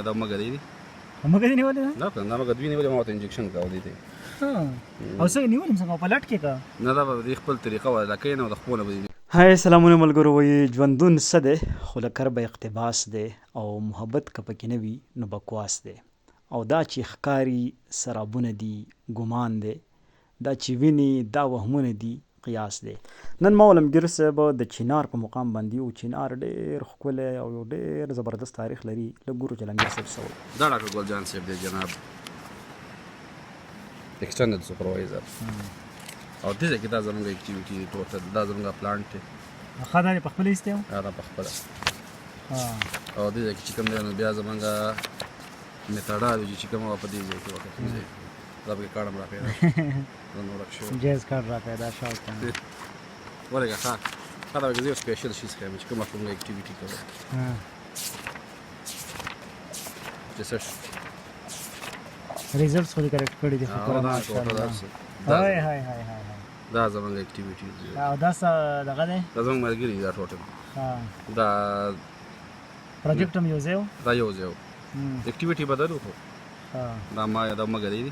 دا مګه دی مګه دې نیولې ده؟ نه کنه دا مګه دوی نیولې ما ته انجکشن کاوه دی او څنګه نیولې څنګه په لټ کې کا نه دا به خپل طریقه ولا کین او د خپل به هاي سلامونه ملګرو وي ژوندون څه دی خو له کربه اقتباس دی او محبت که پکې نه وي نو بکواس دی او دا چې ښکاري سرابونه دي ګمان دی دا چې ویني دا وهمونه دي قیاس دی نن ما ولمګیر صاحب د چینار په مقام باندې او چینار ډېر ښکلی او یو ډېر زبردست تاریخ لري لږ ګورو چې لمګیر صاحب څه وایي دا ډاکټر ګلجان صاحب دی جناب ایکسټرنل سپروایزر او دې کې دا زموږ اکټیویټي ټوټل دا زموږ پلانټ دی ښه دا په خپل ایسته و دا په خپل او دې کې چې کوم دی نو بیا زموږ میتاډا چې کوم په دې ځای کې وخت دی دا به کارم را پیدا نو راښو جیز کار را پیدا شو ولګه ښه دا به یو سپیشل شي چې کومه کومه اکټیویټي کوي چې څه ریزلټس خو دې کریکټ کړی دي خو هاي هاي هاي هاي دا زموږ اکټیویټي او دا څه دغه دی دا زموږ ملګري دا ټوټل دا پروجیکټ هم یو ځای دا یو ځای اکټیویټي بدلو خو دا ما دا مګه دی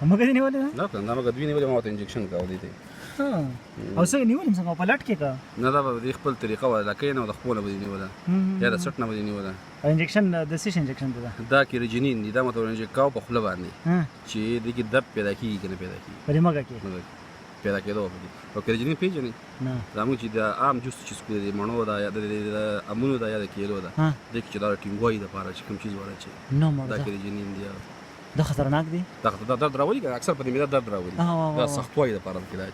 مګه دې نیولې ده؟ نه کنه دا مګه دوی نیولې ما ته انجکشن کاوه دی او څنګه نیولې څنګه په لټ کې کا نه دا به خپل طریقه ولا کین او د خپل به نیوله یا د سټ نه به نیوله انجکشن د سیش انجکشن دی دا کیرجینین دا مته انجکشن کاو په خپل باندې چې دغه درد پیدا کیږي کنه پیدا کیږي پرې مګه کې پیدا کېدو او کیرجینین پیژنې نه دا موږ چې د عام جوس چې سکو دی مڼو دا یا د امونو دا یا د کیلو دا د چې دا ټینګوي د پاره چې کوم چیز وره چې نو دا کیرجینین دی دا خطرناک دی دا درد راوړي اکثر په دې مې درد راوړي دا سختوي د پاره کې دا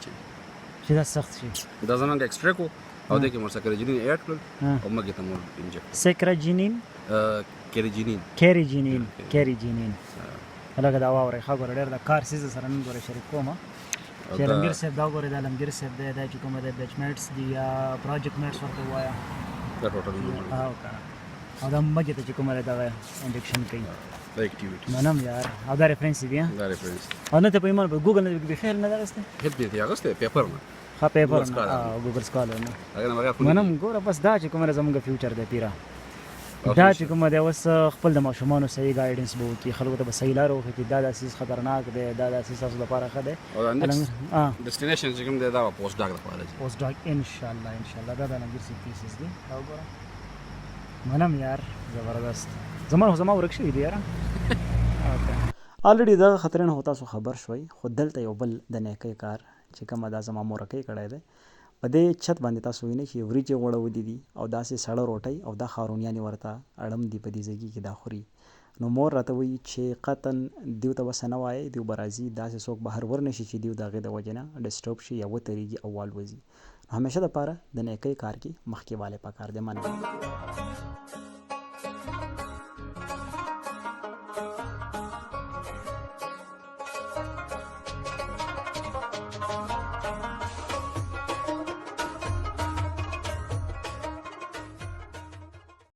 چې دا سخت شي دا زمونږ ایکسترا کو او د کوم څه کیرجینین اډ کړل او مګه ته مور انجکټ سکراجینین کیرجینین هغه دا وره خبر ډېر د کار سیز سره نن غوړې شریک کوم چې لمګیر صاحب دا غوړې دا لمګیر صاحب دا چې کومه د بیچمیټس دی یا پروجیکټ میټس ورته وایا دا ټوټل او دا مګه ته چې کومه دا انجکشن کوي دا اکټیویټي منم یار او دا ریفرنس دی دا ریفرنس او نه ته په ایمان په ګوګل نه به خیر نه درسته هیڅ دې هغه پیپر نه ها پیپر نه ګوګل سکالر نه منم ګوره بس دا چې کومه زموږ فیوچر دی پیرا دا چې کومه دی اوس خپل د ماشومانو صحیح گایډنس به وکړي خلکو ته به صحیح لار وښيي دا داسې خطرناک دی دا داسې ستاسو لپاره ښه دی ډیسټینیشن چې کوم دی دا پوسټ ډاک لپاره دی پوسټ ډاک ان شاء الله دا د لمګیر سی پیسز دی دا وګوره منم یار زبردست زما ورک شوی دی یار الریډي دا خطرې نه تاسو خبر شوي خو دلته یو بل د نیکۍ کار چې کومه دا زما مورکۍ کړی دی په دې چت باندې تاسو وینئ چې وریجې غوړولي دي او داسې سړه روټۍ او دا ښارونیانې ورته اړم دي په دې ځایګي کې دا خوري نو مور راته وایي چې قطن دیو ته بس نه وایي دیو به راځي داسې څوک بهر ورنشي چې دیو د هغې د وجې نه ډسټرب شي یا وترېږي او والوځي نو همیشه دپاره د نیکۍ کار کې مخکې والی پکار دی مننه